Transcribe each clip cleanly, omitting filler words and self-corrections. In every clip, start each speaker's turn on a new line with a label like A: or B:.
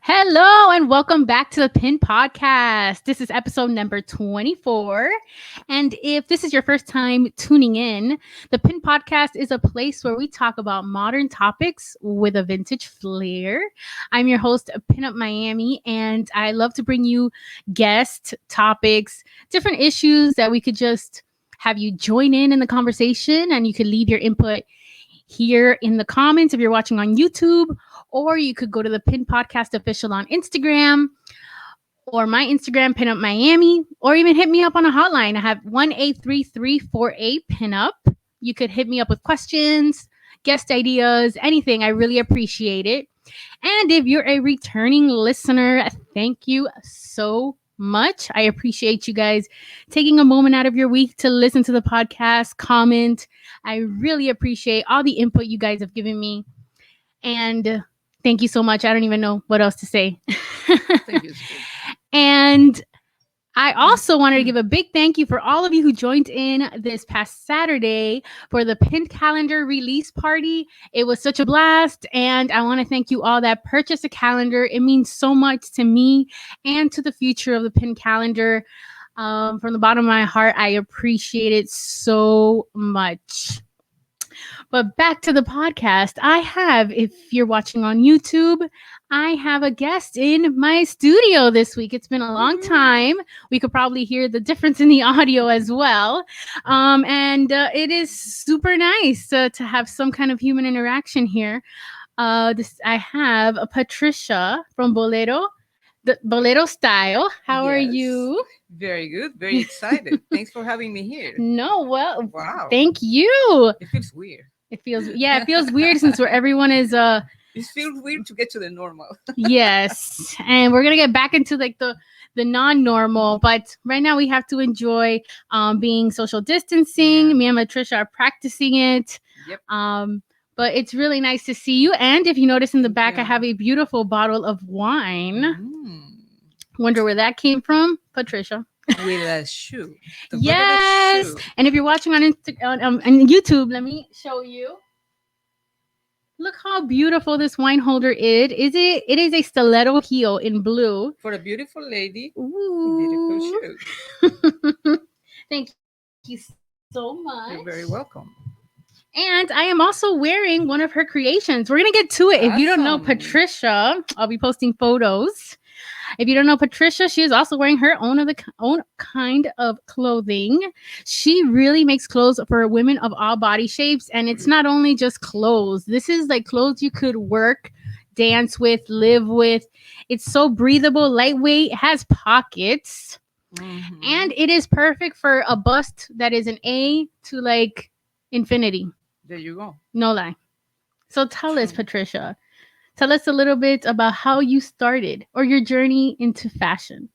A: Hello and welcome back to the Pin Podcast. This is episode number 24. And if this is your first time tuning in, the Pin Podcast is a place where we talk about modern topics with a vintage flair. I'm your host, Pinup Miami, and I love to bring you guest topics, different issues that we could just have you join in the conversation, and you could leave your input here in the comments if you're watching on YouTube, or you could go to the Pin Podcast official on Instagram or my Instagram, Pinup Miami, or even hit me up on a hotline. I have 1-833-48-PINUP. You could hit me up with questions, guest ideas, anything. I really appreciate it. And if you're a returning listener, thank you so much. I appreciate you guys taking a moment out of your week to listen to the podcast, comment. I really appreciate all the input you guys have given me. And thank you so much. I don't even know what else to say.
B: Thank you.
A: And I also wanted to give a big thank you for all of you who joined in this past Saturday for the Pin Calendar release party. It was such a blast, and I want to thank you all that purchased a calendar. It means so much to me and to the future of the Pin Calendar. From the bottom of my heart, I appreciate it so much. But back to the podcast, if you're watching on YouTube, I have a guest in my studio this week. It's been a long time. We could probably hear the difference in the audio as well. And it is super nice to have some kind of human interaction here. I have a Patricia from the Bolero Style. How are you?
B: Very good. Very excited. Thanks for having me here.
A: No, well,
B: Wow.
A: thank you.
B: It feels weird.
A: It feels weird since everyone is
B: It feels weird to get to the normal.
A: yes, and we're gonna get back into like the non-normal, but right now we have to enjoy being social distancing.
B: Yeah.
A: Me and Patricia are practicing it.
B: Yep.
A: But it's really nice to see you. And if you notice in the
B: Thank
A: back,
B: you.
A: I have a beautiful bottle of wine.
B: Mm.
A: Wonder where that came from, Patricia.
B: With a shoe. The
A: Yes,
B: shoe.
A: and if you're watching on YouTube, let me show you. Look how beautiful this wine holder is. It is a stiletto heel in blue.
B: For a beautiful lady.
A: Ooh.
B: Beautiful shoe.
A: Thank you so much.
B: You're very welcome.
A: And I am also wearing one of her creations. We're going to get to it. If you don't know
B: Awesome.
A: Patricia, I'll be posting photos. If you don't know Patricia, she is also wearing her own kind of clothing. She really makes clothes for women of all body shapes, and it's not only just clothes. This is like clothes you could work, dance with, live with. It's so breathable, lightweight, it has pockets, and it is perfect for a bust that is an A to like infinity.
B: There you go.
A: No lie. So tell us, Patricia. Tell us a little bit about how you started or your journey into fashion.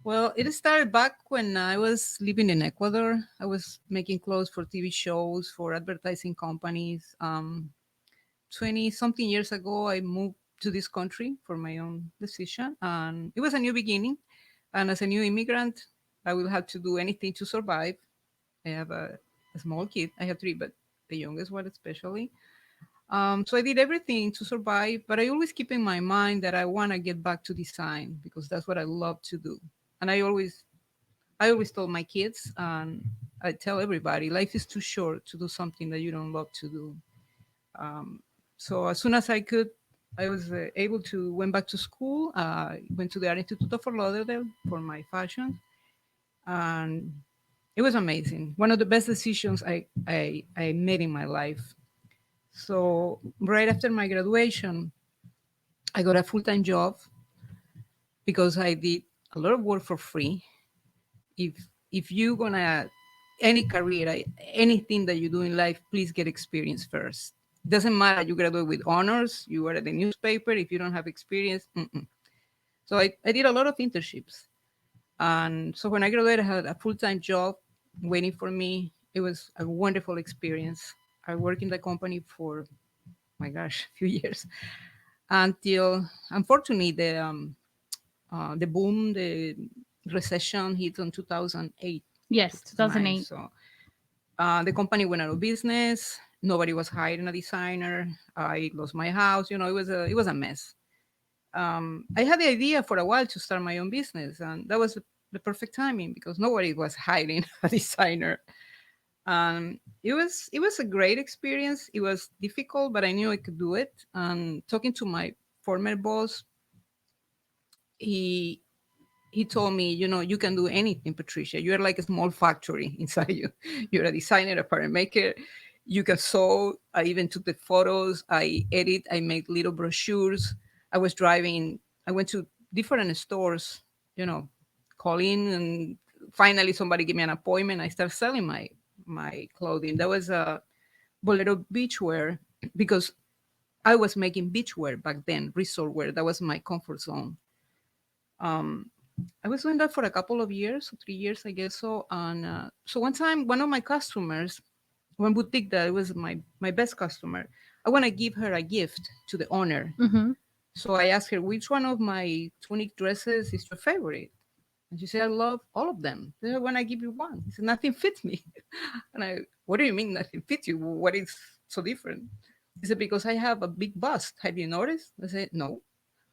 B: Well, it started back when I was living in Ecuador. I was making clothes for TV shows, for advertising companies. 20 something years ago, I moved to this country for my own decision. And it was a new beginning. And as a new immigrant, I will have to do anything to survive. I have a small kid. I have three, but the youngest one especially. So I did everything to survive, but I always keep in my mind that I want to get back to design because that's what I love to do. And I always told my kids, and I tell everybody, life is too short to do something that you don't love to do. So as soon as I could, I was able to went back to school. Went to the Art Institute of Fort Lauderdale for my fashion, and it was amazing. One of the best decisions I made in my life. So right after my graduation, I got a full-time job because I did a lot of work for free. If if you gonna any career, anything that you do in life, please get experience first. Doesn't matter you graduate with honors, you were at the newspaper. If you don't have experience, mm-mm. So I did a lot of internships, and so when I graduated, I had a full-time job waiting for me. It was a wonderful experience. I worked in the company for my gosh, a few years until unfortunately the boom, the recession hit in 2008.
A: Yes, 2008.
B: So the company went out of business. Nobody was hiring a designer. I lost my house. It was a mess. I had the idea for a while to start my own business, and that was the perfect timing because nobody was hiring a designer. It was a great experience. It was difficult, but I knew I could do it. And talking to my former boss, he he told me, you can do anything, Patricia. You're like a small factory inside you. You're a designer, a pattern maker. You can sew. I even took the photos. I edit. I made little brochures. I was driving. I went to different stores, you know, calling, and finally somebody gave me an appointment. I started selling my clothing. That was a Bolero beachwear because I was making beachwear back then, resort wear. That was my comfort zone. Um, I was doing that for a couple of years, 3 years, I guess so. And so one time, one of my customers, one boutique that was my best customer, I want to give her a gift to the owner.
A: Mm-hmm.
B: So I asked her, which one of my tunic dresses is your favorite? And she said, I love all of them. Then I want to give you one. He said, nothing fits me. And what do you mean nothing fits you? What is so different? He said, because I have a big bust. Have you noticed? I said, no.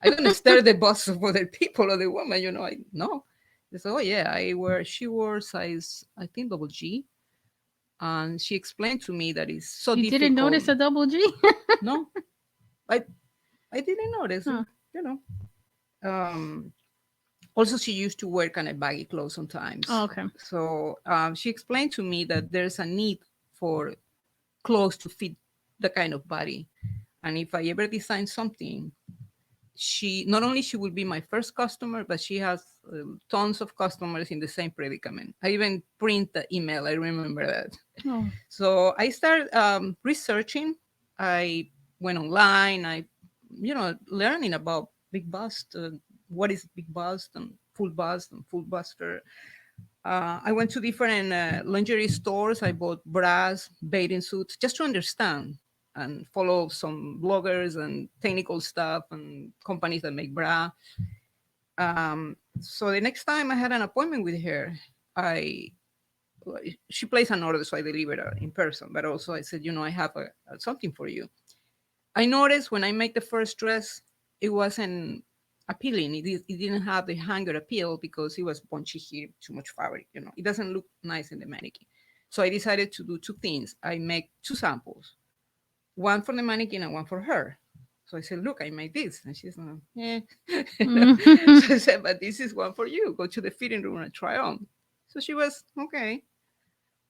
B: I don't stare the busts of other people or the woman, I no. They said, oh yeah, she wore size, I think double G. And she explained to me that it's so
A: You didn't
B: difficult.
A: notice a double G?
B: No, I I didn't notice,
A: Huh.
B: you know. Um Also she used to wear kind of baggy clothes sometimes.
A: Oh, okay.
B: So she explained to me that there's a need for clothes to fit the kind of body. And if I ever design something, she not only she will be my first customer, but she has tons of customers in the same predicament. I even print the email. I remember that.
A: Oh.
B: So I started researching. I went online. Learning about big bust, what is big bust and full buster. I went to different lingerie stores. I bought bras, bathing suits, just to understand and follow some bloggers and technical stuff and companies that make bra. So the next time I had an appointment with her, I she placed an order, so I delivered her in person. But also I said, I have something for you. I noticed when I make the first dress, it wasn't appealing. It didn't have the hanger appeal because it was bunchy here, too much fabric. It doesn't look nice in the mannequin. So I decided to do two things. I make two samples, one for the mannequin and one for her. So I said, look, I made this. And she's like, yeah. So I said, but this is one for you. Go to the fitting room and try on. So she was, okay.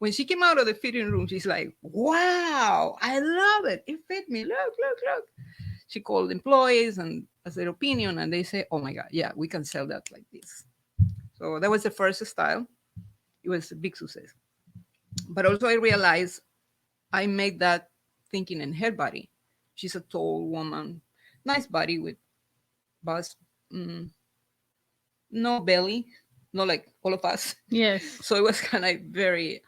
B: When she came out of the fitting room, she's like, wow, I love it. It fit me. Look, look, look. She called employees and asked their opinion, and they say, oh my God, yeah, we can sell that like this. So that was the first style. It was a big success. But also I realized I made that thinking in her body. She's a tall woman, nice body with bust, mm, no belly, not like all of us.
A: Yes.
B: So it was kind of very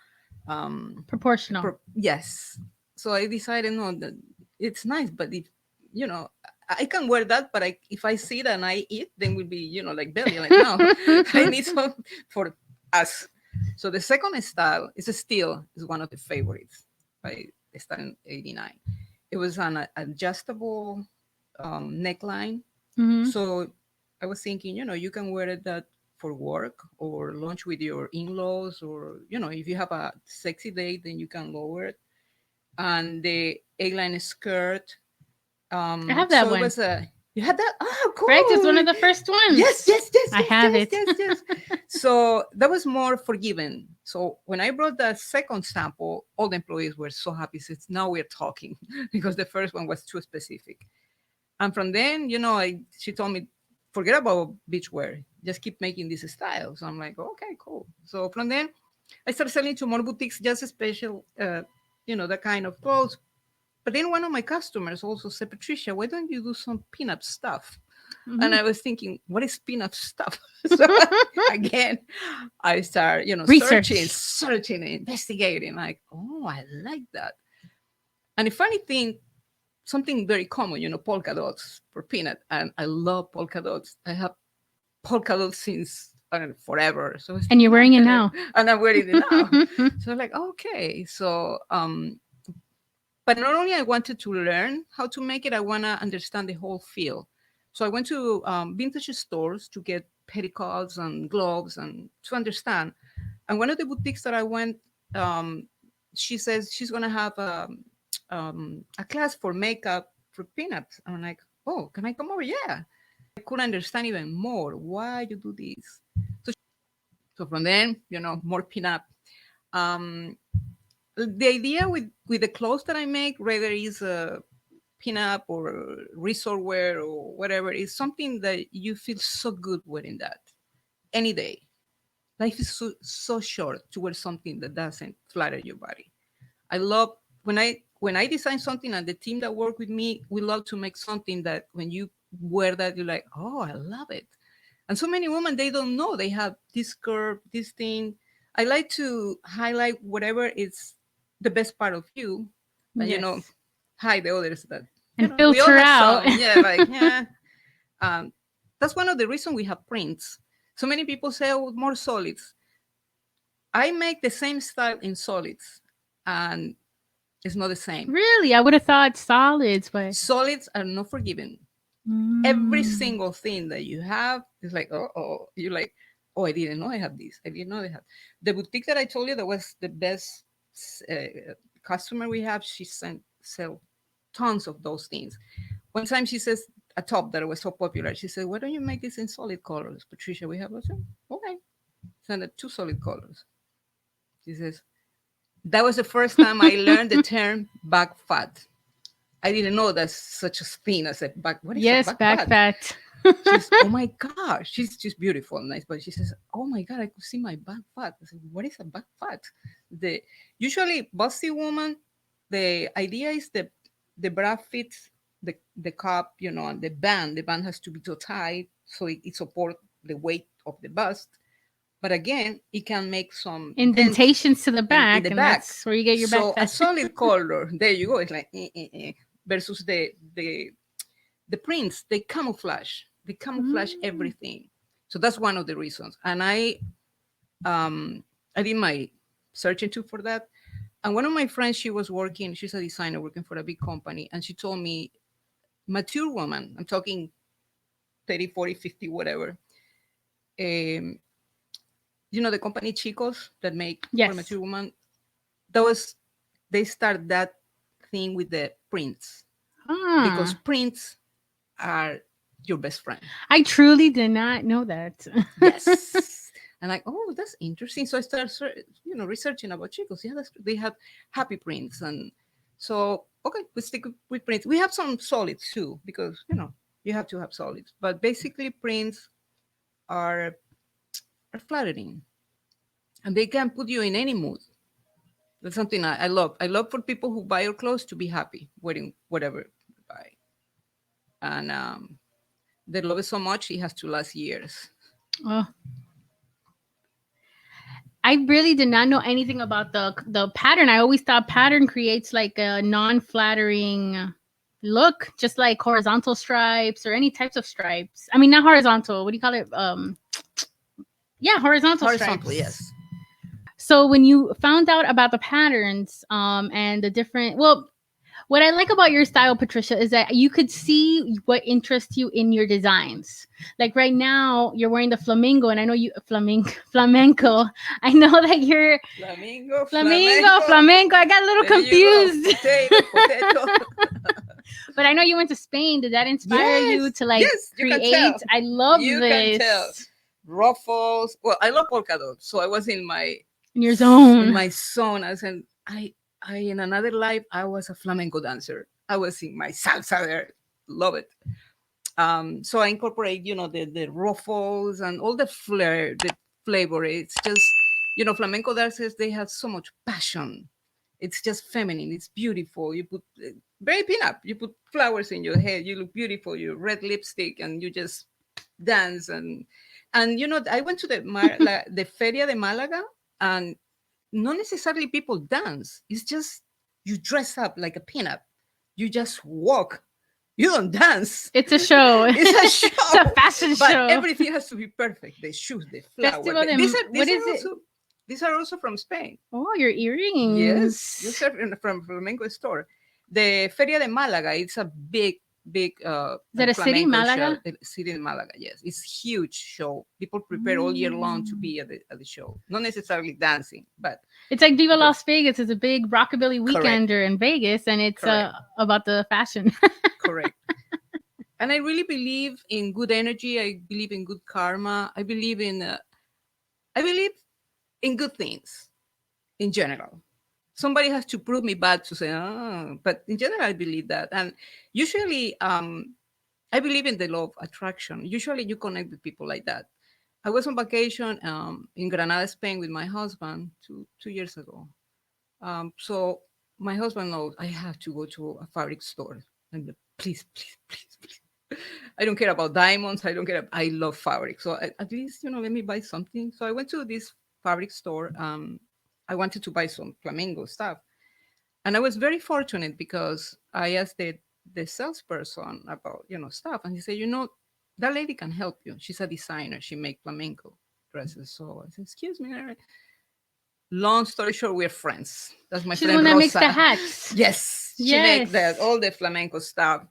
A: Proportional.
B: yes. So I decided, no, that it's nice, but if you know, I can wear that, but if I sit and I eat, then will be like belly. Like no, I need some for us. So the second style is one of the favorites. I started in '89. It was an adjustable neckline.
A: Hmm.
B: So I was thinking, you can wear it that for work or lunch with your in-laws, or if you have a sexy day, then you can lower it. And the A-line skirt.
A: I have that
B: So it
A: one.
B: was a you had that. Oh,
A: Correct. It's one
B: cool.
A: of the first ones.
B: Yes, yes, yes,
A: I
B: yes,
A: have
B: yes,
A: it.
B: yes, yes. So that was more forgiving. So when I brought the second sample, all the employees were so happy. Since now we're talking, because the first one was too specific. And from then, she told me, forget about beachwear. Just keep making this style. So I'm like, okay, cool. So from then, I started selling to more boutiques, just a special, that kind of clothes. But then one of my customers also said, Patricia, why don't you do some pinup stuff? And
A: Mhm.
B: I was thinking, what is pinup stuff? So again, I start, searching,
A: Research.
B: searching, and investigating. Like, oh, I like that. And the funny thing, something very common, polka dots for peanut. And I love polka dots. I have polka dots since forever. So it's
A: And you're wearing it
B: kind of,
A: now.
B: and I'm wearing it now. So like, okay. So, but not only I wanted to learn how to make it, I want to understand the whole feel. So I went to vintage stores to get petticoats and gloves and to understand. And one of the boutiques that I went, um, she says she's gonna have a class for makeup for pinups. I'm like, oh, can I come over? Yeah. I could understand even more why you do this. So, so from then, more pinup. Um, the idea with the clothes that I make, whether it's a pinup or resort wear or whatever, is something that you feel so good wearing that any day. Life is so short to wear something that doesn't flatter your body. I love when I design something and the team that work with me, we love to make something that when you wear that, you're like, oh, I love it. And so many women, they don't know they have this curve, this thing. I like to highlight whatever is the best part of you, and
A: Yes.
B: hide the others that
A: And
B: we all
A: filter
B: have
A: out.
B: some. Yeah, like yeah. Um, that's one of the reasons we have prints. So many people say, oh, more solids. I make the same style in solids, and it's not the same.
A: Really? I would have thought solids, but
B: Solids are not forgiven. Every
A: mm,
B: single thing that you have is like, oh, you're like, oh, I didn't know I have this. I didn't know I have. The boutique that I told you that was the best customer we have, she sell tons of those things. One time she says a top that was so popular, she said, why don't you make this in solid colors, Patricia? We have, I said, okay. Send it two solid colors. She says, that was the first time I learned the term back fat. I didn't know that's such a thing as a back. What is a
A: yes,
B: back
A: back
B: fat?
A: fat.
B: She's, oh my gosh, she's just beautiful and nice, but she says, oh my God, I could see my back fat. I said, what is a back fat? The usually busty woman, the idea is the bra fits the cup, and the band has to be too tight so it support the weight of the bust. But again, it can make some dent
A: Indentations to the
B: in
A: back,
B: the
A: and
B: back.
A: that's where you get your back
B: So a
A: fat.
B: solid color, there you go. It's like versus the prints, they camouflage
A: Mm.
B: everything. So that's one of the reasons. And I did my searching too for that. And one of my friends, she's a designer working for a big company, and she told me, mature woman, I'm talking 30, 40, 50, whatever. Um, the company Chicos that make for
A: Yes.
B: mature woman, that was they start that thing with the prints because
A: Ah,
B: prints are your best friend.
A: I truly did not know that.
B: Yes. And like, oh, that's interesting. So I started, researching about Chicos. Yeah, they have happy prints, and so okay, we stick with prints. We have some solids too because you have to have solids, but basically prints are are flattering, and they can put you in any mood. That's something I love. I love for people who buy your clothes to be happy wearing whatever you buy, and they love it so much it has to last years.
A: Oh, I really did not know anything about the pattern. I always thought pattern creates like a non-flattering look, just like horizontal stripes or any types of stripes. I mean, not horizontal. What do you call it? Yeah, horizontal
B: Horizontal,
A: stripes.
B: yes.
A: So when you found out about the patterns, and the different, well, what I like about your style, Patricia, is that you could see what interests you in your designs. Like right now, you're wearing the flamingo, and I know you flamenco. I know that you're
B: Flamingo,
A: flamingo,
B: flamenco.
A: flamenco. I got a little
B: There you go.
A: confused,
B: Potato, potato.
A: but I know you went to Spain. Did that inspire you
B: Yes,
A: to like
B: yes, you can
A: create?
B: tell.
A: I love
B: You can tell.
A: this
B: Ruffles. Well, I love polka dots, so I was in my
A: in your
B: in
A: zone.
B: my zone. I said, I in another life, I was a flamenco dancer. I was in my salsa there. Love it. So I incorporate, the ruffles and all the flair, the flavor. It's just, flamenco dancers, they have so much passion. It's just feminine. It's beautiful. You put very pinup. You put flowers in your hair. You look beautiful. You red lipstick, and you just dance. And I went to the Feria de Malaga, and not necessarily people dance. It's just you dress up like a pinup. You just walk. You don't dance.
A: It's a show.
B: It's a
A: It's a
B: show,
A: fashion
B: but
A: show.
B: everything has to be perfect. The shoes, the flower.
A: Festival de
B: These are
A: what
B: these
A: is
B: are
A: it?
B: also these are also from Spain.
A: Oh, your
B: Yes, these
A: earrings.
B: are from flamenco store. The Feria de Malaga. It's a big big
A: Is that a city,
B: flamenco show,
A: Malaga?
B: city in Malaga. Yes, it's huge show. People prepare all year long to
A: Mm.
B: be at the show. Not necessarily dancing, but
A: It's like Viva
B: the
A: Las Vegas is a big rockabilly
B: correct,
A: weekender in Vegas, and it's
B: correct,
A: about the fashion.
B: correct. And I really believe in good energy. I believe in good karma. I believe in good things in general. Somebody has to prove me bad to say, oh, but in general, I believe that. And usually, I believe in the law of attraction. Usually, you connect with people like that. I was on vacation in Granada, Spain, with my husband 2 years ago. So my husband knows I have to go to a fabric store. And please, please, please, please. I don't care about diamonds. I don't care. I love fabric. So at least, let me buy something. So I went to this fabric store. I wanted to buy some flamenco stuff. And I was very fortunate because I asked the salesperson about, stuff. And he said, that lady can help you. She's a designer. She make flamenco dresses. So I said, excuse me. Long story short, we're friends. That's my
A: She's the
B: friend
A: one that makes the
B: Rosa.
A: hats.
B: Yes, she make that
A: Yes.
B: all the flamenco stuff.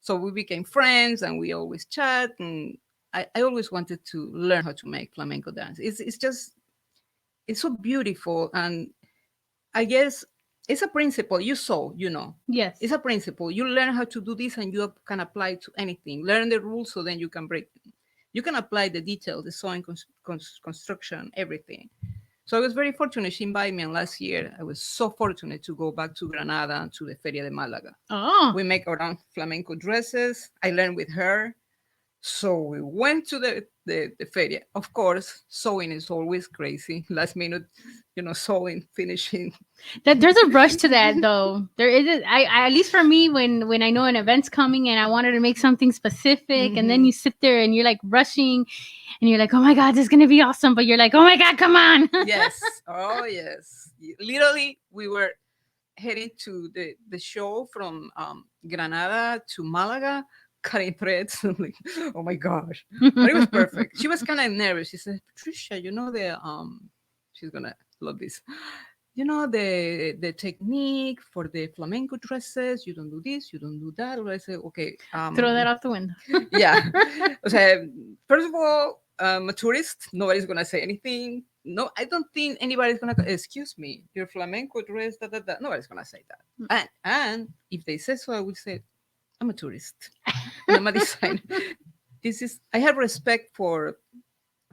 B: So we became friends, and we always chat. And I always wanted to learn how to make flamenco dance. It's so beautiful, and I guess it's a principle. You saw,
A: Yes.
B: it's a principle. You learn how to do this, and you can apply it to anything. Learn the rules, so then you can break them. You can apply the details, the sewing construction, everything. So I was very fortunate. She invited me, and last year I was so fortunate to go back to Granada and to the Feria de Malaga.
A: Oh.
B: We make our own flamenco dresses. I learned with her. So we went to the feria. Of course, sewing is always crazy. Last minute, sewing, finishing.
A: That there's a rush to that though. There is I at least for me when I know an event's coming and I wanted to make something specific and then
B: Hmm.
A: you sit there and you're like rushing and you're like, "Oh my god, this is going to be awesome." But you're like, "Oh my god, come on."
B: Yes. Oh, yes. Literally, we were heading to the show from Granada to Malaga, cutting threads. Like, oh my gosh. But it was perfect. She was kind of nervous. She said, Patricia, she's gonna love this. The technique for the flamenco dresses, you don't do this, you don't do that. I said, okay,
A: Throw that out the window.
B: yeah. O sea, first of all, I'm a tourist. Nobody's gonna say anything. No, I don't think anybody's gonna. Excuse me, your flamenco dress. Da, da, da. Nobody's gonna say that. And if they say so, I will say, I'm a tourist and I'm a designer. This is. I have respect for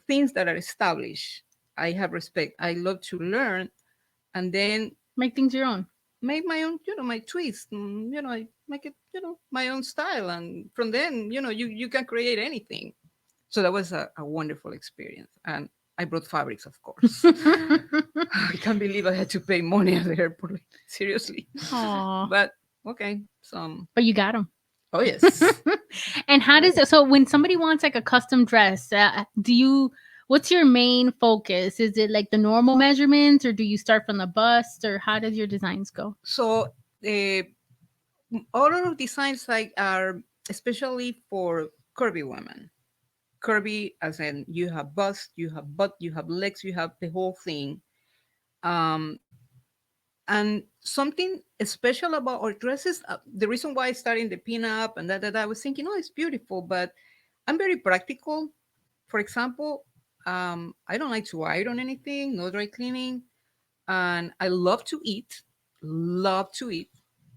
B: things that are established. I have respect. I love to learn, and then
A: Make things your own.
B: make my own, my twist. I make it, my own style, and from then, you can create anything. So that was a wonderful experience, and I brought fabrics, of course. I can't believe I had to pay money at the airport. Like, seriously,
A: Aw.
B: but okay. Some.
A: But you got them.
B: Oh yes.
A: And how does it? So when somebody wants like a custom dress, do you? What's your main focus? Is it like the normal measurements, or do you start from the bust, or how does your designs go?
B: So uh, all our designs like are especially for curvy women. Curvy, as in you have bust, you have butt, you have legs, you have the whole thing. Um, and something special about our dresses, the reason why I started in the pinup and that I was thinking, oh, it's beautiful, but I'm very practical. For example, I don't like to iron anything, no dry cleaning, and I love to eat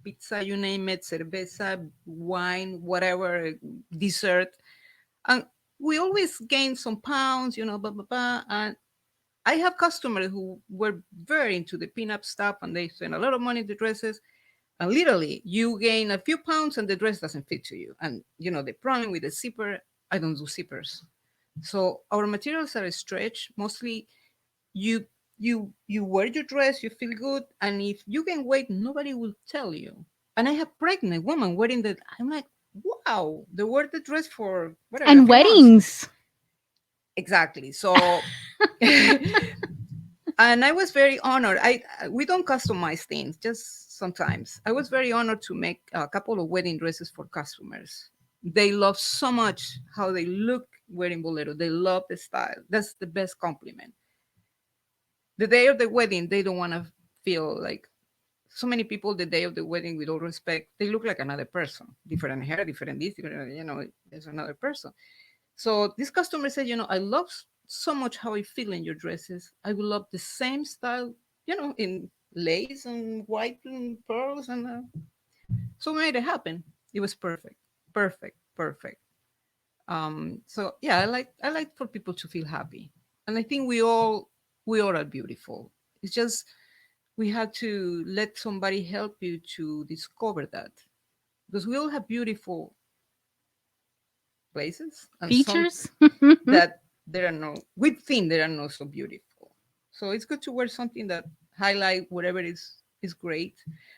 B: pizza, you name it, cerveza, wine, whatever, dessert, and we always gain some pounds, blah blah blah. And I have customers who were very into the pinup stuff, and they spend a lot of money in the dresses. And literally, you gain a few pounds, and the dress doesn't fit to you. And the problem with the zipper, I don't do zippers. So our materials are stretched. Mostly, you wear your dress, you feel good, and if you gain weight, nobody will tell you. And I have pregnant women wearing that. I'm like, wow, they wear the dress for whatever a
A: And
B: few months.
A: weddings.
B: Exactly. So, and I was very honored. We don't customize things, just sometimes. I was very honored to make a couple of wedding dresses for customers. They love so much how they look wearing bolero. They love the style. That's the best compliment. The day of the wedding, they don't want to feel like so many people the day of the wedding, with all respect, they look like another person, different hair, different this, different, there's another person. So this customer said, I love so much how I feel in your dresses. I would love the same style, in lace and white and pearls, and so we made it happen. It was perfect, perfect, perfect. So yeah, I like for people to feel happy, and I think we all are beautiful. It's just we have to let somebody help you to discover that, because we all have beautiful places and some
A: Features.
B: that there are no we think there are not so beautiful. So it's good to wear something that highlight whatever is great.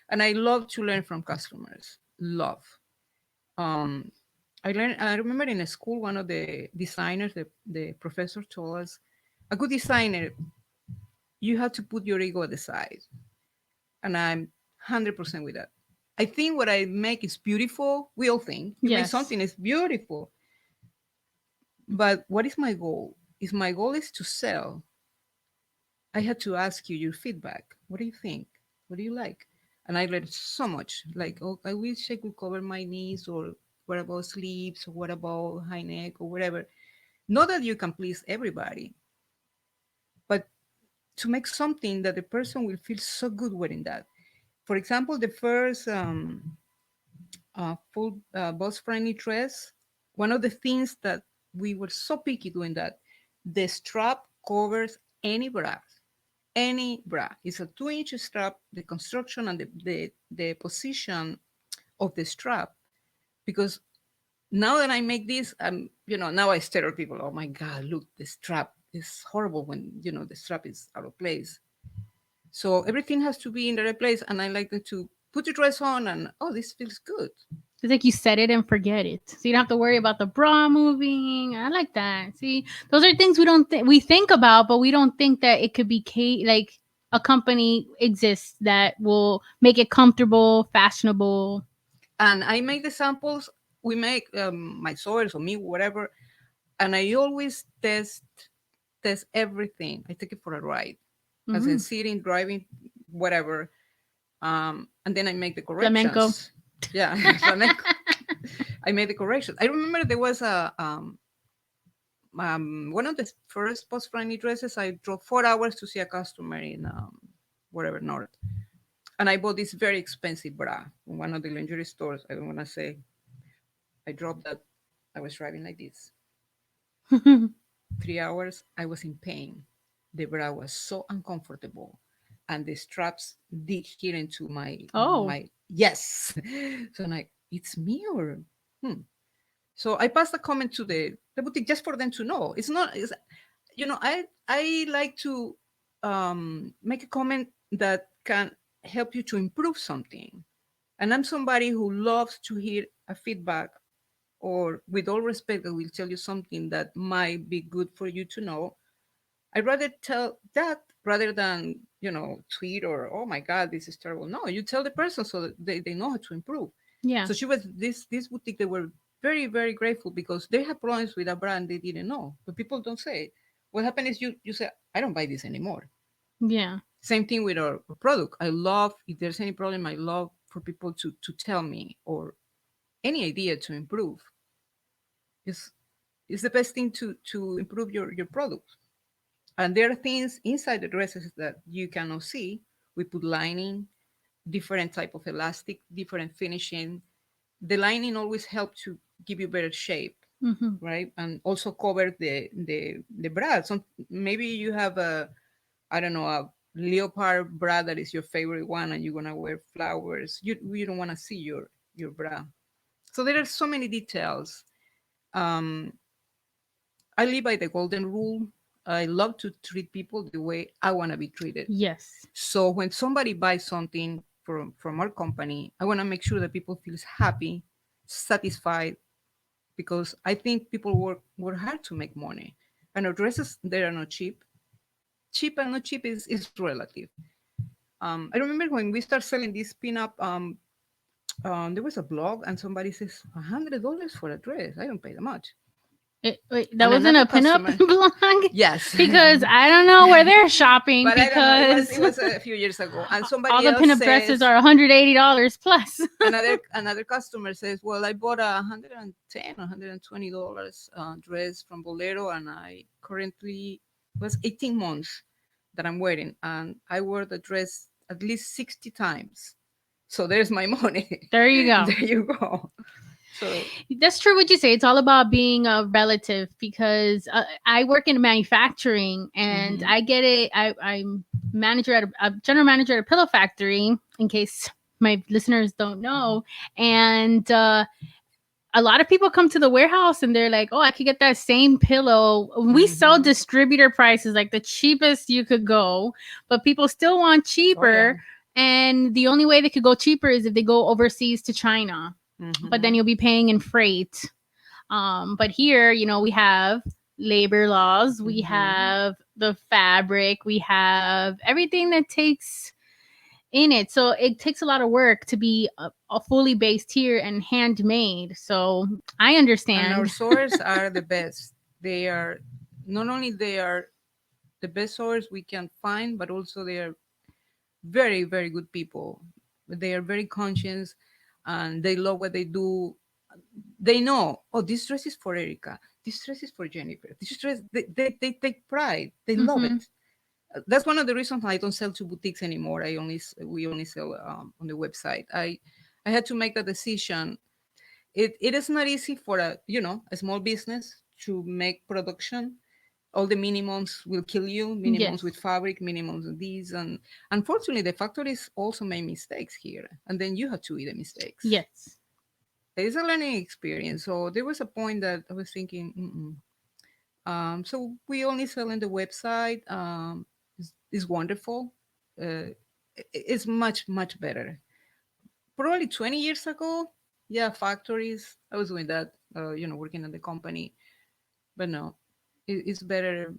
B: And I love to learn from customers. Love. um I remember in a school, one of the designers, the professor told us, a good designer, you have to put your ego at the side. And I'm 100% with that. I think what I make is beautiful. We all think you make
A: Yes.
B: something is beautiful. But what is my goal? If my goal is to sell, I had to ask you your feedback. What do you think? What do you like? And I read so much. Like, oh, I wish I could cover my knees, or what about sleeves, or what about high neck, or whatever. Not that you can please everybody, but to make something that the person will feel so good wearing that. For example, the first full bust friendly dress, one of the things that we were so picky doing that, the strap covers any bra. Any bra. It's a 2-inch strap, the construction and the position of the strap. Because now that I make this, now I stare at people, oh my God, look, the strap is horrible when, the strap is out of place. So everything has to be in the right place. And I like them to put the dress on and, oh, this feels good.
A: It's like you set it and forget it, so you don't have to worry about the bra moving. I like that. See, those are things we think about, but we don't think that it could be like a company exists that will make it comfortable, fashionable.
B: And I make the samples. We make my sewers or me, whatever, and I always test everything. I take it for a ride, as in
A: Mm.
B: sitting, driving, whatever, and then I make the
A: Flamenco.
B: corrections. Yeah, flamenco. I made the corrections. I remember there was one of the first post-friendly dresses. I drove 4 hours to see a customer in whatever north, and I bought this very expensive bra from one of the lingerie stores. I don't want to say. I dropped that. I was driving like this. 3 hours, I was in pain. The bra was so uncomfortable, and the straps dig here into
A: Oh,
B: my yes. So I'm like, it's me or hmm. So I passed a comment to the boutique just for them to know. It's not. I like to make a comment that can help you to improve something. And I'm somebody who loves to hear a feedback, or with all respect, I will tell you something that might be good for you to know. I'd rather tell that rather than, tweet or, oh my God, this is terrible. No, you tell the person so that they know how to improve.
A: yeah,
B: So she was this boutique, they were very, very grateful because they had problems with a brand they didn't know. But people don't say it. What happened is you say, I don't buy this anymore.
A: yeah,
B: Same thing with our product. I love, if there's any problem, I love for people to tell me, or any idea to improve. It's, it's the best thing to improve your product. And there are things inside the dresses that you cannot see. We put lining, different type of elastic, different finishing. The lining always helps to give you better shape,
A: hmm,
B: right? And also cover the bra. So maybe you have a, I don't know, a leopard bra that is your favorite one, and you're gonna wear flowers. You don't want to see your bra. So there are so many details. Um, I live by the golden rule. I love to treat people the way I want to be treated.
A: yes,
B: So when somebody buys something from our company, I want to make sure that people feels happy, satisfied, because I think people work hard to make money, and our dresses, they are not cheap. Cheap and not cheap is relative. I remember when we start selling this pinup. There was a blog, and somebody says $100 for a dress. I don't pay that much.
A: Wait, that
B: And
A: wasn't
B: another
A: a pinup
B: customer,
A: blog
B: yes.
A: because I don't know where they're shopping
B: But I don't know. It was
A: because
B: it was a few years ago, and
A: all
B: somebody
A: the
B: else
A: pinup dresses
B: says,
A: are $180 plus.
B: another customer says, well, I bought a $110 or $120 dress from Bolero, and I currently was 18 months that I'm wearing, and I wore the dress at least 60 times. So there's my money.
A: There you go.
B: There you go. So
A: That's true what you say. It's all about being a relative because I work in manufacturing and
B: mhm.
A: I get it. I'm manager at a general manager at a pillow factory. In case my listeners don't know, and a lot of people come to the warehouse and they're like, "Oh, I could get that same pillow." We sell
B: Mhm.
A: distributor prices, like the cheapest you could go, but people still want
B: Oh yeah.
A: cheaper. And the only way they could go cheaper is if they go overseas to China, but then
B: Mhm.
A: you'll be paying in freight. But here, we have labor laws, we
B: Mhm.
A: have the fabric, we have everything that takes in it. So it takes a lot of work to be a fully based here and handmade. So I
B: And our
A: understand.
B: sewers are the best. They are not only they are the best sewers we can find, but also they are very, very good people. They are very conscious and they love what they do. They know, oh, this dress is for Erica. This dress is for Jennifer. This dress, they take pride. They love
A: Hmm.
B: it. That's one of the reasons I don't sell to boutiques anymore. We only sell on the website. I had to make that decision. It is not easy for a small business to make production. All the minimums will kill you, minimums
A: Yes.
B: with fabric, minimums with these, and unfortunately the factories also make mistakes here, and then you have to eat the mistakes.
A: Yes.
B: It's a learning experience. So there was a point that I was thinking, so we only sell on the website. Is wonderful. It's much much better. Probably 20 years ago, yeah, factories. I was doing that, working at the company, but no, it's better.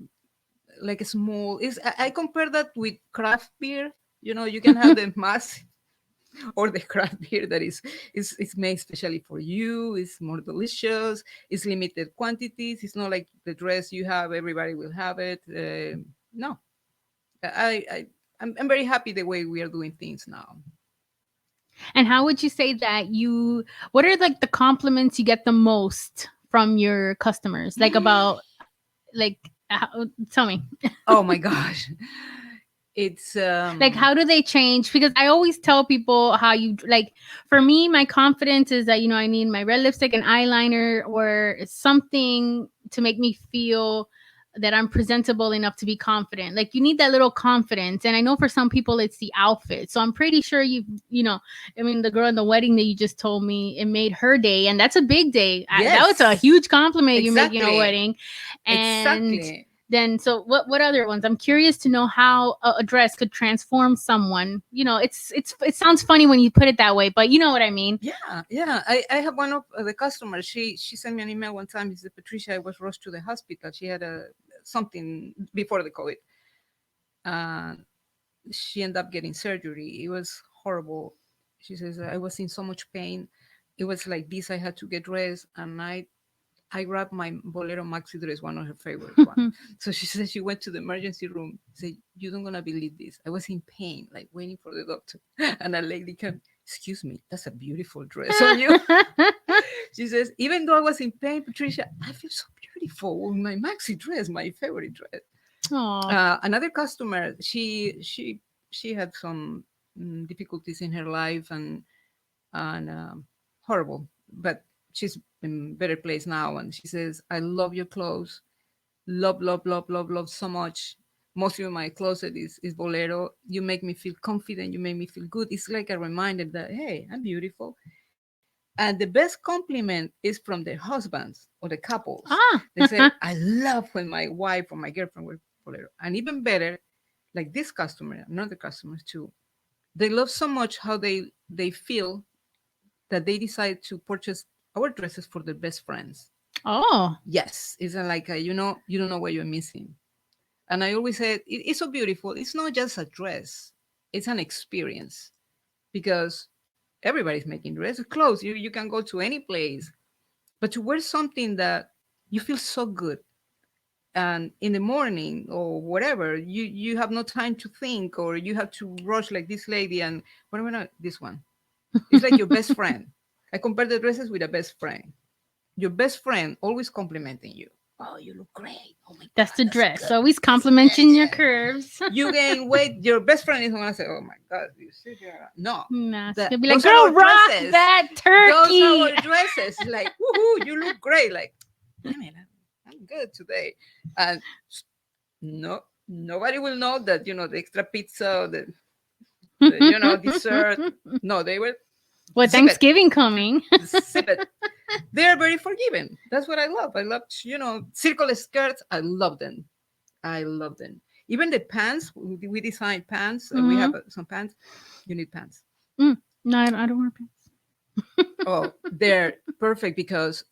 B: Like a small. Is I compare that with craft beer. You can have the mass or the craft beer that is made especially for you. It's more delicious. It's limited quantities. It's not like the dress you have, everybody will have it. No, I'm very happy the way we are doing things now.
A: And how would you say that what are like the compliments you get the most from your customers? Like about, like, tell me.
B: Oh my gosh, it's
A: Like, how do they change? Because I always tell people how you like. For me, my confidence is that I need my red lipstick and eyeliner or something to make me feel that I'm presentable enough to be confident. Like, you need that little confidence. And I know for some people it's the outfit. So I'm pretty sure I mean, the girl in the wedding that you just told me, it made her day, and that's a big day. That was a
B: yes,
A: huge compliment you making a
B: exactly,
A: wedding. And
B: exactly.
A: then, so what other ones? I'm curious to know how a dress could transform someone. It sounds funny when you put it that way, but you know what I mean.
B: Yeah, yeah. I have one of the customers. She sent me an email one time. She said, Patricia, I was rushed to the hospital. She had a something before the COVID. And she ended up getting surgery. It was horrible. She says, I was in so much pain. It was like this. I had to get dressed, and I grabbed my Bolero maxi dress, one of her favorite one. So she said she went to the emergency room. Said, "You don't gonna believe this. I was in pain, like waiting for the doctor." And a lady came, "Excuse me, that's a beautiful dress on you." She says, "Even though I was in pain, Patricia, I feel so beautiful with my maxi dress, my favorite dress."
A: Oh.
B: Another customer, she had some difficulties in her life, and horrible, but she's in better place now. And she says, "I love your clothes, love, love, love, love, love so much. Most of my closet is Bolero. You make me feel confident. You make me feel good. It's like a reminder that hey, I'm beautiful." And the best compliment is from the husbands or the couples.
A: Ah.
B: They say, "I love when my wife or my girlfriend wear Bolero." And even better, like this customer, another customers too, they love so much how they feel that they decide to purchase our dresses for their best friends.
A: Oh.
B: Yes, it's like you don't know what you're missing. And I always say it's so beautiful. It's not just a dress; it's an experience because everybody's making dresses, clothes. You can go to any place, but to wear something that you feel so good. And in the morning or whatever, you have no time to think, or you have to rush like this lady. And what am I not? This one. It's like your best friend. I compare the dresses with a best friend. Your best friend always complimenting you. Oh, you look great. Oh my
A: That's
B: God,
A: the
B: that's
A: dress.
B: good.
A: Always
B: That's great.
A: complimenting your
B: Yeah.
A: curves.
B: You gain weight. Your best friend is gonna say, "Oh my God, you see here." No,
A: Nah, it's
B: that
A: gonna be like,
B: those are
A: girl,
B: our
A: rock
B: dresses.
A: that
B: Those are
A: turkey.
B: our dresses. Like, woohoo, you look great. Like, damn it, I'm good today. And no, nobody will know that the extra pizza, the dessert. No, they will
A: With
B: zip it,
A: Thanksgiving coming.
B: zip it. They're very forgiving. That's what I love. I love, circle skirts. I love them. I love them. Even the pants, we designed pants. We
A: Hmm.
B: have some pants. You need pants.
A: No, I don't wear pants.
B: Oh, they're perfect because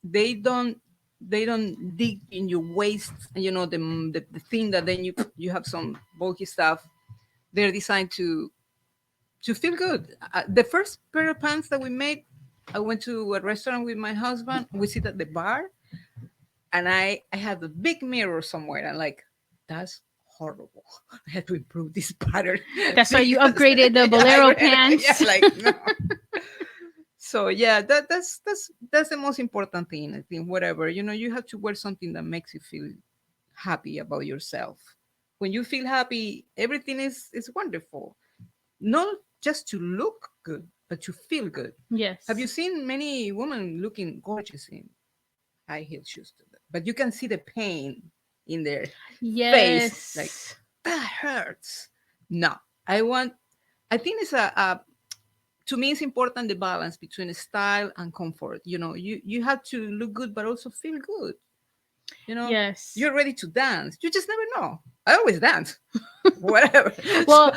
B: they don't they don't dig in your waist. The thing that then you have some bulky stuff. They're designed to feel good. The first pair of pants that we made, I went to a restaurant with my husband. We sit at the bar, and I had a big mirror somewhere. And like, that's horrible. I had to improve this pattern.
A: That's why you
B: Because
A: upgraded the
B: yeah,
A: Bolero
B: yeah,
A: pants.
B: like no. So yeah, that's the most important thing. I think whatever you have to wear something that makes you feel happy about yourself. When you feel happy, everything is wonderful. Not just to look good, but to feel good. Have you
A: Yes.
B: seen many women looking gorgeous in high heel shoes? But you can see the pain in their face, like
A: Yes.
B: that hurts. No, I want. I think it's a to me it's important the balance between style and comfort. You have to look good but also feel good. you know
A: Yes.
B: you're ready to dance, you just never know. I always dance. Whatever. So,
A: Well,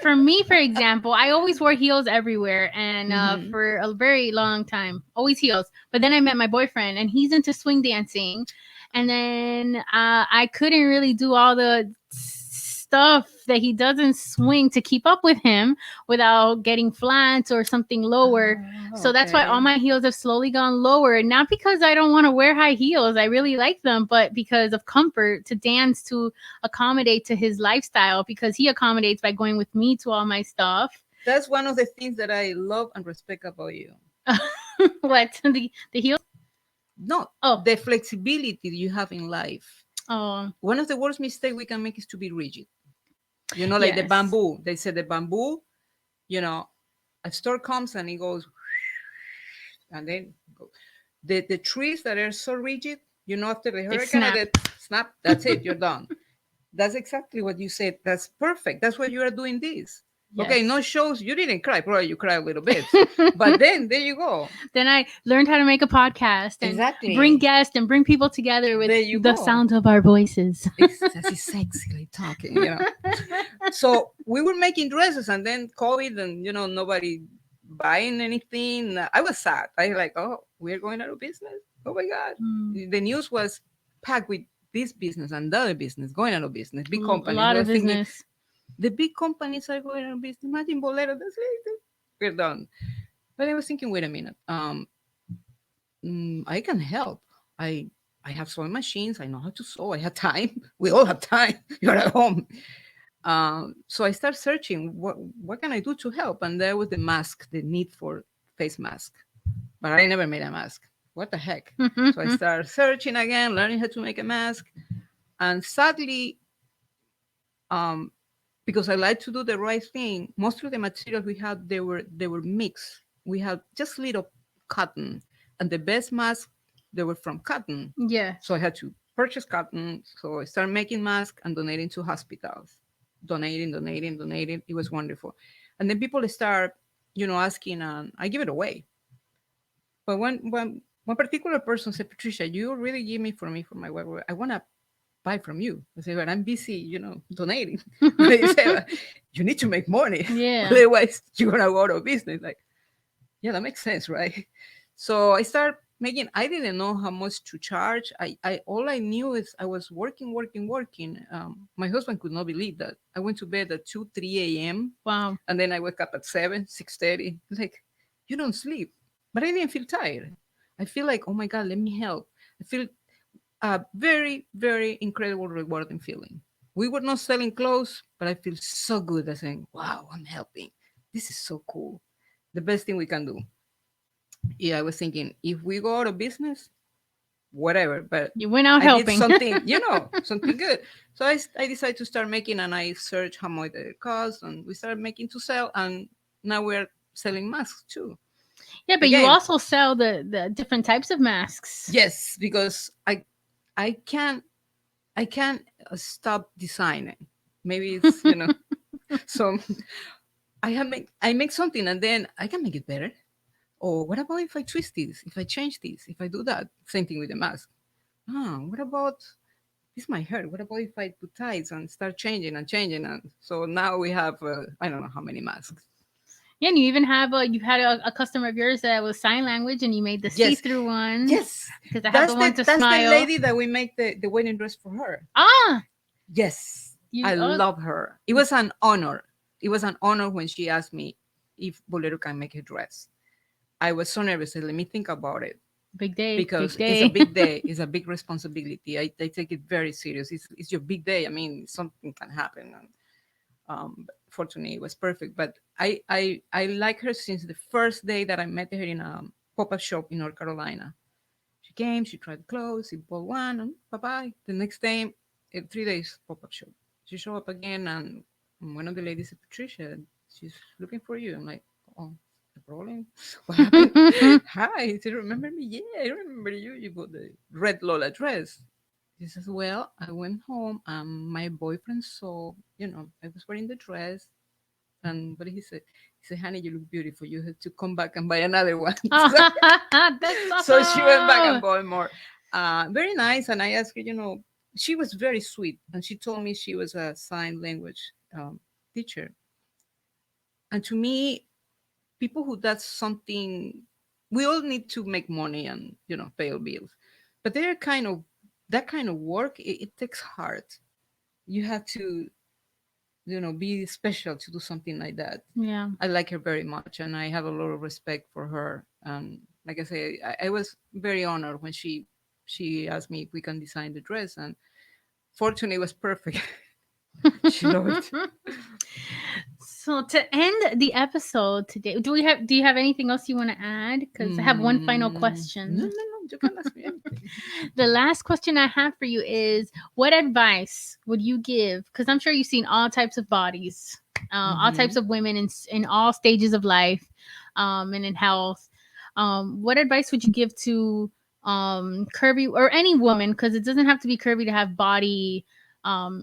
A: for me, for example, I always wore heels everywhere, and
B: mhm.
A: for a very long time, always heels. But then I met my boyfriend, and he's into swing dancing, and then I couldn't really do all the stuff that he does in swing to keep up with him without getting flats or something lower. So that's why
B: Okay.
A: all my heels have slowly gone lower. Not because I don't want to wear high heels, I really like them, but because of comfort to dance to accommodate to his lifestyle, because he accommodates by going with me to all my stuff.
B: That's one of the things that I love and respect about you.
A: What, the heels?
B: No,
A: Oh,
B: the flexibility you have in life.
A: oh,
B: One of the worst mistakes we can make is to be rigid. Like the
A: yes,
B: bamboo. They said the bamboo, you know, a storm comes and it goes, and then go. The trees that are so rigid, after the
A: they
B: hurricane,
A: snap.
B: they snap. That's it. You're done. That's exactly what you said. That's perfect. That's why you are doing this. Okay, no
A: Yes.
B: shows. You didn't cry. Probably you cry a little bit, but then there you go.
A: Then I learned how to make a podcast and bring
B: Exactly.
A: guests and bring people together with
B: There you
A: the
B: go.
A: sound of our voices.
B: That's sexily talking. So we were making dresses, and then COVID, and nobody buying anything. I was sad. I like, oh, we're going out of business. Oh my God.
A: Mm,
B: The news was packed with this business and the other business going out of business. Big
A: a
B: companies. I
A: lot of
B: was thinking,
A: business.
B: the big companies are going out of business. Imagine Bolero. That's it. We're done. But I was thinking, wait a minute. I can help. I I have sewing machines. I know how to sew. I have time. We all have time. You're at home. So I start searching. What can I do to help? And there was the mask, the need for face mask. But I never made a mask. What the heck? So I started searching again, learning how to make a mask. And sadly, um, because I like to do the right thing, most of the materials we had they were mixed. We had just little cotton, and the best masks they were from cotton.
A: Yeah.
B: So I had to purchase cotton. So I started making masks and donating to hospitals, donating. It was wonderful, and then people start, asking, and I give it away. But one particular person said, Patricia, you really give me for my work. I want to buy from you. I say, but I'm busy, donating. They say, "Well, you need to make money.
A: Yeah.
B: Otherwise, you're going to go out of business." Like, yeah, that makes sense, right? So I start making, I didn't know how much to charge. All I knew is I was working. My husband could not believe that. I went to bed at 2, 3 a.m.
A: Wow.
B: And then I wake up at 7, 6:30. Like, you don't sleep. But I didn't feel tired. I feel like, oh my God, let me help. I feel a very, very incredible, rewarding feeling. We were not selling clothes, but I feel so good at saying, wow, I'm helping. This is so cool. The best thing we can do. Yeah, I was thinking, if we go out of business, whatever, but
A: You went out
B: I did
A: helping.
B: something, something good. So I decided to start making, and I searched how much it cost, and we started making to sell, and now we're selling masks too.
A: Yeah, but you
B: Again,
A: also sell the different types of masks.
B: yes, because I can't I can't stop designing. Maybe it's so I make something and then I can make it better. Or what about if I twist this? If I change this? If I do that? Same thing with the mask. What about this might hurt. What about if I put ties and start changing and changing? And so now we have I don't know how many masks.
A: Yeah, and you even have you had a customer of yours that was sign language, and you made the
B: Yes,
A: see-through one
B: yes.
A: because I have the one to
B: That's the
A: smile.
B: lady that we make the wedding dress for her.
A: Ah,
B: Yes,
A: you
B: I
A: oh,
B: love her. It was an honor. It was an honor when she asked me if Bolero can make a dress. I was so nervous. I said, let me think about it
A: big day, big
B: because it's a
A: day.
B: big day. It's a big responsibility. I take it very serious. It's your big day. I mean, something can happen. And, fortunately, it was perfect. But I like her since the first day that I met her in a pop up shop in North Carolina. She came, she tried the clothes, she bought one, and bye bye. The next day, 3 days pop up shop. She showed up again, and one of the ladies said, Patricia, she's looking for you. I'm like, oh, the problem? What happened? Hi, he said, remember me? Yeah, I remember you. You bought the red Lola dress. She says, well, I went home, and my boyfriend saw, I was wearing the dress. And but he said, honey, you look beautiful. You have to come back and buy another one.
A: That's
B: So she went back and
A: awesome.
B: bought more. Very nice. And I asked her, she was very sweet. And she told me she was a sign language teacher. And to me, people who does something, we all need to make money and, pay our bills. But they're that kind of work, it takes heart. You have to, be special to do something like that.
A: Yeah.
B: I like her very much, and I have a lot of respect for her. And like I say, I was very honored when she asked me if we can design the dress, and fortunately, it was perfect. She loved it.
A: So to end the episode today, do you have anything else you want to add? Because I have one final
B: No, no,
A: question.
B: no. You can ask me anything.
A: The last question I have for you is, what advice would you give? Because I'm sure you've seen all types of bodies, all types
B: Hmm.
A: of women in all stages of life, and in health. What advice would you give to curvy or any woman? Because it doesn't have to be curvy to have body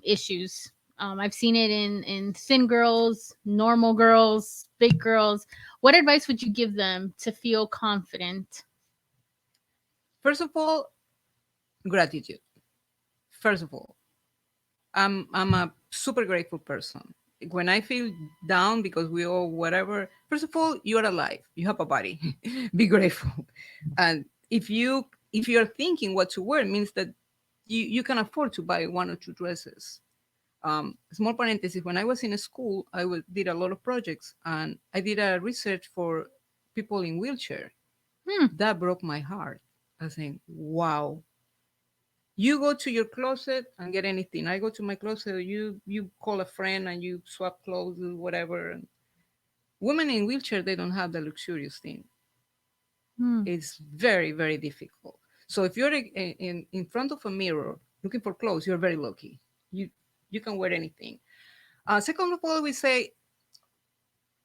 A: issues. I've seen it in thin girls, normal girls, big girls. What advice would you give them to feel confident?
B: First of all, gratitude. First of all, I'm a super grateful person. When I feel down because we all whatever, first of all, you're alive. You have a body. Be grateful. And if you're thinking what to wear, means that you can afford to buy one or two dresses. Small parenthesis, when I was in school, did a lot of projects, and I did a research for people in wheelchair.
A: Hmm.
B: That broke my heart. I think, wow, you go to your closet and get anything. I go to my closet, you call a friend and you swap clothes or whatever. And women in wheelchair, they don't have the luxurious thing.
A: Hmm.
B: It's very, very difficult. So if you're in front of a mirror looking for clothes, you're very lucky. You can wear anything. Second of all, we say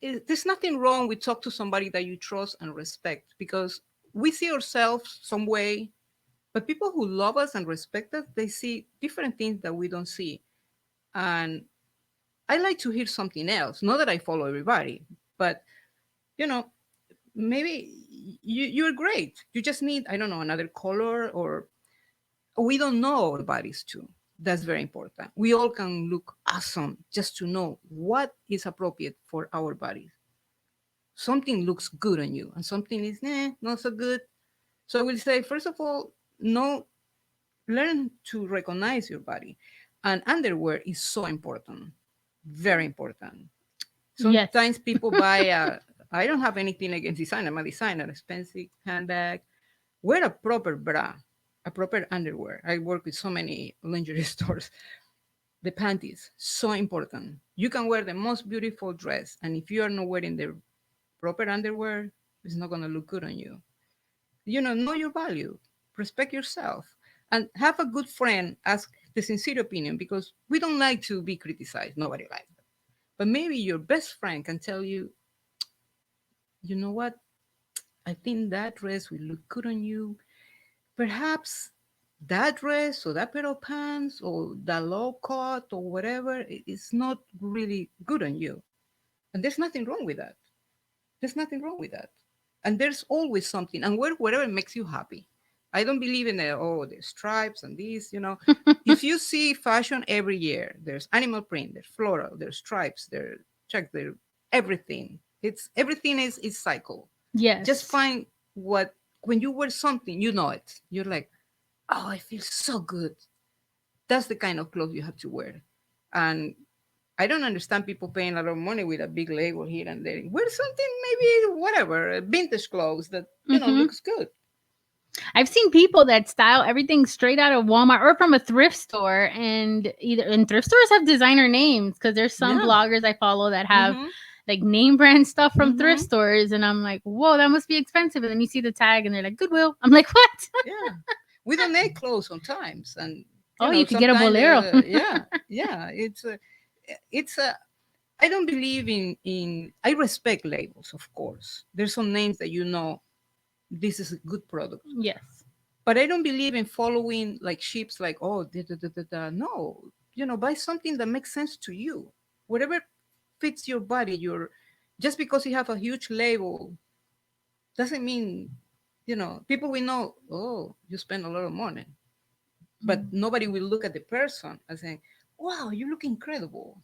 B: there's nothing wrong with talk to somebody that you trust and respect, because we see ourselves some way, but people who love us and respect us, they see different things that we don't see. And I like to hear something else. Not that I follow everybody, but you know, maybe you're great. You just need, I don't know, another color, or we don't know our bodies too. That's very important. We all can look awesome just to know what is appropriate for our bodies. Something looks good on you and something is not so good. So I will say, first of all, know, learn to recognize your body. And underwear is so important, very important.
A: Yes.
B: Sometimes people buy I don't have anything against design. I'm a designer, expensive handbag. Wear a proper bra. a proper underwear. I work with so many lingerie stores. The panties, so important. You can wear the most beautiful dress, and if you are not wearing the proper underwear, it's not gonna look good on you. Know your value, respect yourself, and have a good friend ask the sincere opinion, because we don't like to be criticized. Nobody likes that. But maybe your best friend can tell you, you know what? I think that dress will look good on you. Perhaps that dress or that pair of pants or that low cut or whatever is not really good on you. And there's nothing wrong with that. There's nothing wrong with that. And there's always something. And wear whatever makes you happy. I don't believe in the stripes and these. If you see fashion every year, there's animal print, there's floral, there's stripes, there's check, there everything. It's everything is cycle. Just
A: Yes.
B: find what when you wear something, you know it. You're like, oh, I feel so good. That's the kind of clothes you have to wear. And I don't understand people paying a lot of money with a big label here and there. Wear something maybe whatever, vintage clothes that
A: Hmm.
B: looks good.
A: I've seen people that style everything straight out of Walmart or from a thrift store, and thrift stores have designer names because there's some
B: Yeah.
A: bloggers I follow that have
B: Mm-hmm.
A: like name brand stuff from thrift
B: Mm-hmm.
A: stores, and I'm like, whoa, that must be expensive. And then you see the tag, and they're like Goodwill. I'm like, what?
B: Yeah. We donate clothes sometimes, and
A: Oh, you could get a
B: sometimes
A: Bolero.
B: yeah. It's a. I don't believe in. I respect labels, of course. There's some names that this is a good product.
A: Yes.
B: But I don't believe in following like sheeps, like, oh, no, buy something that makes sense to you. Whatever fits your body, just because you have a huge label doesn't mean, people will know, oh, you spend a lot of money. But nobody will look at the person and saying, wow, you look incredible.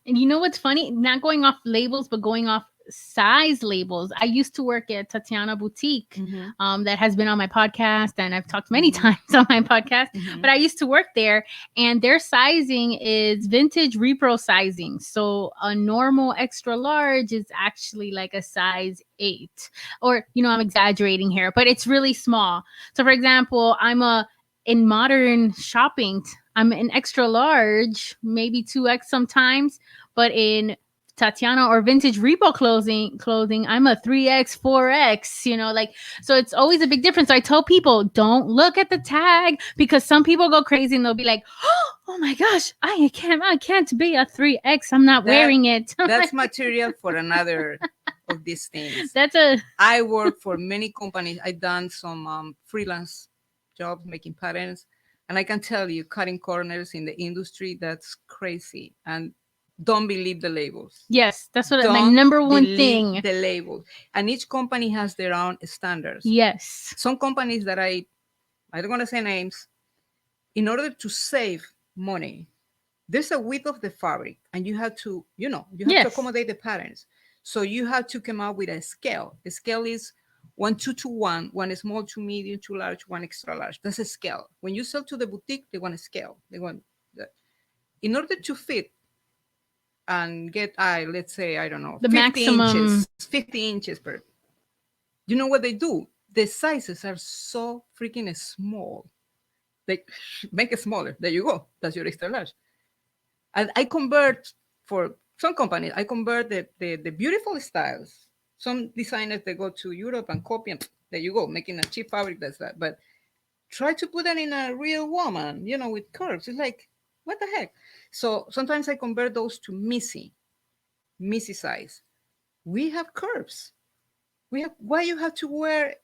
A: And you know what's funny? Not going off labels, but going off size labels. I used to work at Tatiana Boutique,
B: Mm-hmm.
A: that has been on my podcast, and I've talked many
B: Mm-hmm.
A: times on my podcast.
B: Mm-hmm.
A: But I used to work there, and their sizing is vintage repro sizing. So a normal extra large is actually like a size 8, or I'm exaggerating here, but it's really small. So, for example, in modern shopping, I'm an extra large, maybe 2X sometimes, but in Tatiana or vintage repo clothing, I'm a 3X, 4X, like, so it's always a big difference. So I tell people, don't look at the tag, because some people go crazy and they'll be like, oh my gosh, I can't be a 3X. I'm not
B: That
A: wearing it.
B: that's material for another of these things.
A: That's a
B: I work for many companies. I done some freelance jobs making patterns, and I can tell you, cutting corners in the industry, that's crazy. And don't believe the labels.
A: yes, that's what my
B: Don't
A: number one
B: believe
A: thing.
B: the labels. And each company has their own standards.
A: Yes.
B: Some companies that I don't want to say names, in order to save money, there's a width of the fabric, and you have to
A: Yes.
B: accommodate the patterns. So you have to come up with a scale. The scale is 1:2 to 1, one small, two medium, two large, one extra large. That's a scale. When you sell to the boutique, they want a scale. They want that. In order to fit and get, let's say, I don't know,
A: The
B: 50
A: maximum.
B: inches, 50 inches per. You know what they do? The sizes are so freaking small. They make it smaller. There you go. That's your extra large. And I convert, for some companies, I convert the beautiful styles. Some designers, they go to Europe and copy, and there you go, making a cheap fabric that's that. But try to put that in a real woman, with curves. It's like, what the heck? So sometimes I convert those to Missy size. We have curves. Why you have to wear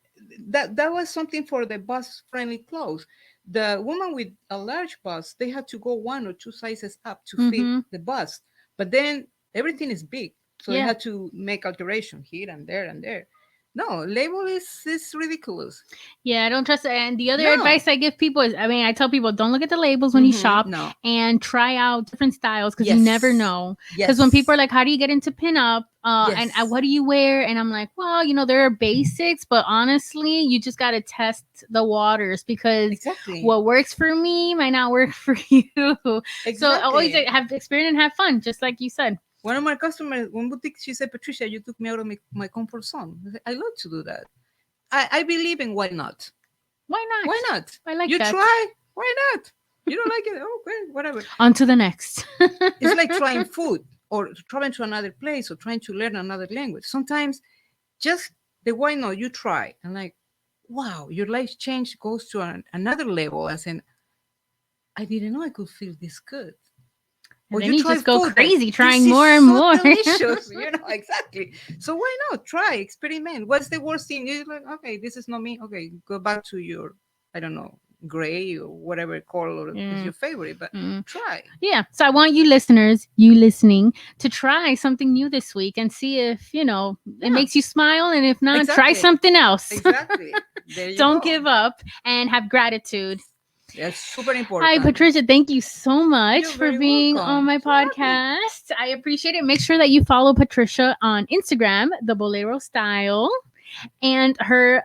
B: that was something for the bust friendly clothes. The woman with a large bust, they had to go one or two sizes up to fit
A: Mm-hmm.
B: the bust. But then everything is big, so they
A: Yeah.
B: had to make alteration here and there and there. No, label is ridiculous.
A: Yeah, I don't trust it. And the other
B: No.
A: advice I give people is, I tell people, don't look at the labels when you
B: Mm-hmm.
A: shop,
B: No.
A: and try out different styles, because you never
B: Yes.
A: know. Because when people
B: Yes.
A: are like, how do you get into pinup? And
B: Yes.
A: what do you wear? And I'm like, well, there are basics, but honestly, you just got to test the waters, because
B: Exactly.
A: what works for me might not work for you. So always
B: Exactly.
A: have experience and have fun, just like you said.
B: One of my customers, one boutique, she said, Patricia, you took me out of my comfort zone. I said, I love to do that. I believe in why not.
A: Why not?
B: Why not?
A: I like
B: You
A: that.
B: try. Why not? You don't like it? Oh, okay, whatever.
A: On to the next.
B: It's like trying food or traveling to another place or trying to learn another language. Sometimes just the why not, you try. And like, wow, your life change goes to another level. As in, I didn't know I could feel this good.
A: And
B: Or
A: then
B: you
A: you
B: try
A: just go
B: food that
A: crazy
B: this
A: trying
B: is
A: more and
B: so
A: more.
B: delicious. Exactly. So why not try, experiment? What's the worst thing? You're like, okay, this is not me. Okay, go back to your, I don't know, gray or whatever color is
A: Mm,
B: your favorite, but
A: mm.
B: try.
A: Yeah. So I want you listeners, you listening, to try something new this week and see if, it
B: Yeah,
A: makes you smile. And if not, try
B: exactly.
A: something else.
B: Exactly. There you
A: Don't
B: go.
A: give up and have gratitude.
B: That's super
A: Hi,
B: important.
A: Patricia. Thank you so much
B: You're
A: for
B: very
A: being on
B: welcome.
A: my
B: So happy.
A: podcast. I appreciate it. Make sure that you follow Patricia on Instagram, the Bolero Style, and her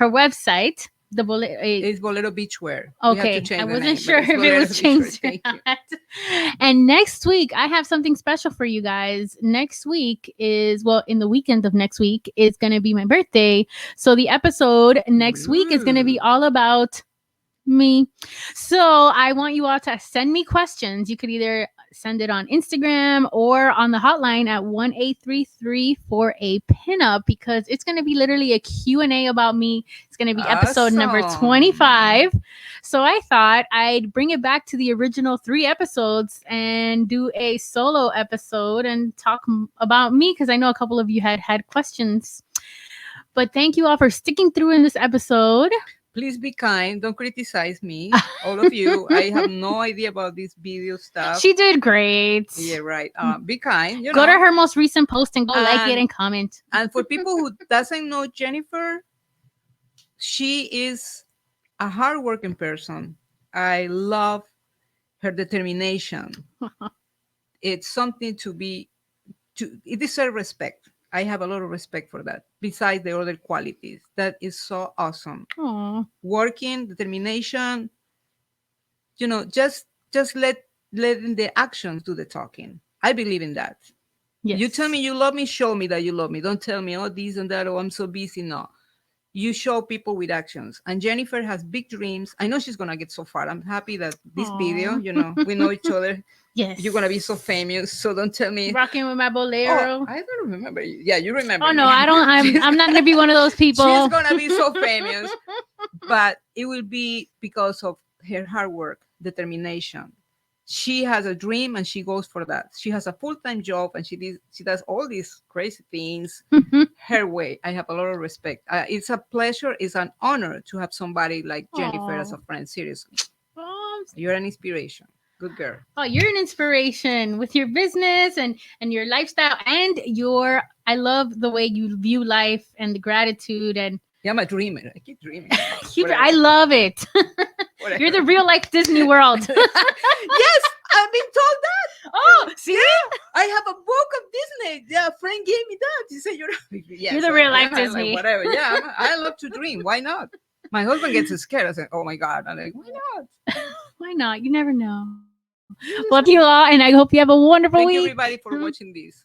A: website, the Bolero.
B: It's Bolero Beachwear. We have to
A: Okay, I
B: change the
A: wasn't
B: name, but
A: sure
B: it's
A: if it
B: Bolero
A: was
B: Beachwear.
A: changed or
B: Thank you.
A: not. And next week, I have something special for you guys. Next week in the weekend of next week is going to be my birthday. So the episode next week is going to be
B: Ooh.
A: all about me. So I want you all to send me questions. You could either send it on Instagram or on the hotline at 1-833 for a pinup, because it's going to be literally a Q&A about me. It's going to be episode number
B: Awesome.
A: 25. So I thought I'd bring it back to the original 3 episodes and do a solo episode and talk about me, because I know a couple of you had questions. But thank you all for sticking through in this episode.
B: Please be kind. Don't criticize me. All of you. I have no idea about this video stuff.
A: She did great.
B: Yeah, right. Be kind,
A: Go to her most recent post and go like it
B: And
A: and comment.
B: and for people who doesn't know Jennifer, she is a hardworking person. I love her determination. It's something it deserves respect. I have a lot of respect for that. Besides the other qualities, that is so awesome.
A: Aw.
B: Working, determination. Just letting the actions do the talking. I believe in that.
A: Yes.
B: You tell me you love me, show me that you love me. Don't tell me, oh, this and that, oh, I'm so busy. No. You show people with actions. And Jennifer has big dreams. I know she's going to get so far. I'm happy that this
A: Aw.
B: video, we know each other.
A: Yes.
B: You're going to be so famous. So don't tell me.
A: Rocking with my
B: Oh,
A: bolero.
B: I don't remember you. Yeah, you remember.
A: Oh no,
B: me.
A: I don't. I'm not gonna be one of those people.
B: She's going to be so famous. But it will be because of her hard work, determination. She has a dream and she goes for that. She has a full-time job and she does all these crazy things her way. I have a lot of respect. It's a pleasure, it's an honor to have somebody like Jennifer as a friend. Seriously, you're an inspiration. Good girl.
A: Oh, you're an inspiration with your business and your lifestyle and your. I love the way you view life and the gratitude and.
B: Yeah, I'm a dreamer. I keep dreaming.
A: I love it. You're the real life Disney World.
B: Yes, I've been told that.
A: Oh, see?
B: Yeah, I have a book of Disney. Yeah, a friend gave me that. She said,
A: You're the real life
B: I'm like,
A: Disney.
B: whatever. Yeah, I love to dream. Why not? My husband gets scared. I said, oh my God. I'm like, why not?
A: Why not? You never know. Well, thank you all, and I hope you have a wonderful
B: Thank
A: week.
B: you, everybody, for watching this.